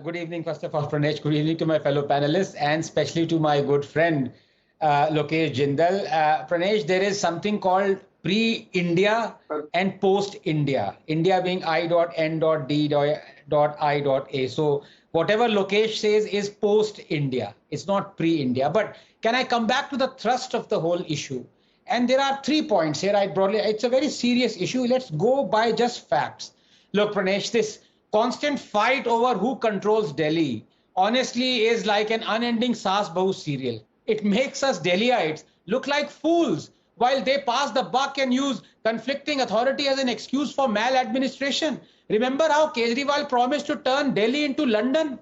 Good evening, first of all, Pranesh. Good evening to my fellow panelists and especially to my good friend Lokesh Jindal. Pranesh, there is something called pre-India and post-India. India being I.N.D.A. So whatever Lokesh says is post-India. It's not pre-India. But can I come back to the thrust of the whole issue? And there are 3 points here. It's a very serious issue. Let's go by just facts. Look, Pranesh, this constant fight over who controls Delhi honestly is like an unending Saas Bahu serial. It makes us Delhiites look like fools while they pass the buck and use conflicting authority as an excuse for maladministration. Remember how Kejriwal promised to turn Delhi into London?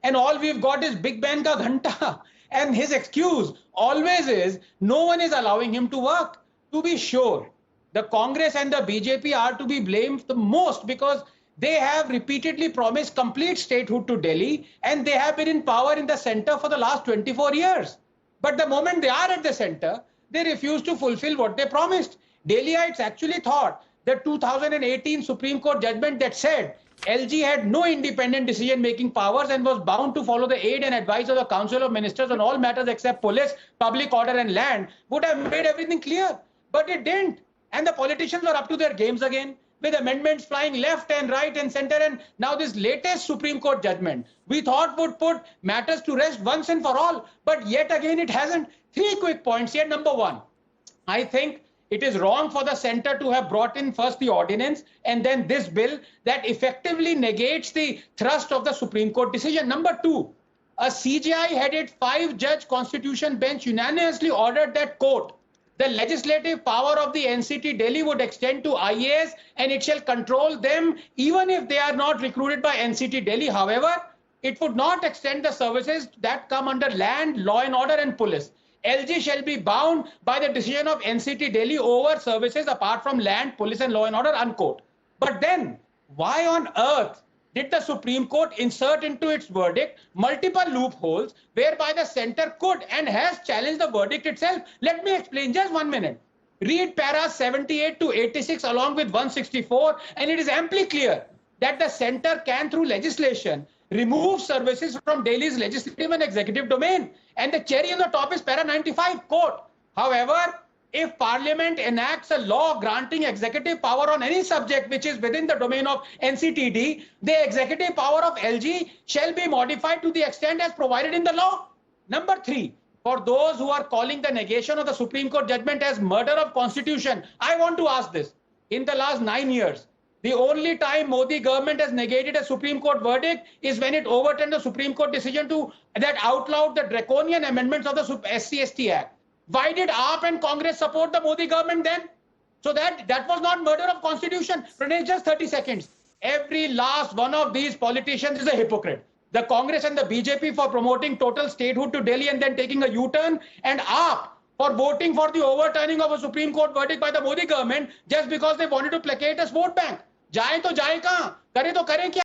And all we've got is Big Ben ka ghanta. And his excuse always is no one is allowing him to work. To be sure, the Congress and the BJP are to be blamed the most because they have repeatedly promised complete statehood to Delhi and they have been in power in the center for the last 24 years. But the moment they are at the center, they refuse to fulfill what they promised. Delhiites actually thought the 2018 Supreme Court judgment that said LG had no independent decision-making powers and was bound to follow the aid and advice of the Council of Ministers on all matters except police, public order and land would have made everything clear. But it didn't. And the politicians were up to their games again with amendments flying left and right and center. And now this latest Supreme Court judgment we thought would put matters to rest once and for all. But yet again, it hasn't. 3 quick points here. Number one, I think it is wrong for the center to have brought in first the ordinance and then this bill that effectively negates the thrust of the Supreme Court decision. Number two, a CJI-headed 5-judge constitution bench unanimously ordered that, quote, the legislative power of the NCT Delhi would extend to IAS and it shall control them even if they are not recruited by NCT Delhi. However, it would not extend the services that come under land, law and order and police. LG shall be bound by the decision of NCT Delhi over services apart from land, police and law and order, unquote. But then, why on earth did the Supreme Court insert into its verdict multiple loopholes whereby the center could and has challenged the verdict itself? Let me explain, just 1 minute. Read paras 78 to 86 along with 164 and it is amply clear that the center can, through legislation, remove services from Delhi's legislative and executive domain. And the cherry on the top is para 95, quote, however, if Parliament enacts a law granting executive power on any subject which is within the domain of NCTD, the executive power of LG shall be modified to the extent as provided in the law. Number 3, for those who are calling the negation of the Supreme Court judgment as murder of constitution, I want to ask this. In the last 9 years, the only time Modi government has negated a Supreme Court verdict is when it overturned the Supreme Court decision that outlawed the draconian amendments of the SC/ST Act. Why did AAP and Congress support the Modi government then? So that was not murder of constitution. Pranesh, just 30 seconds. Every last one of these politicians is a hypocrite. The Congress and the BJP for promoting total statehood to Delhi and then taking a U-turn, and AAP for voting for the overturning of a Supreme Court verdict by the Modi government just because they wanted to placate a vote bank. जाए तो जाए कहां, करे तो करे क्या?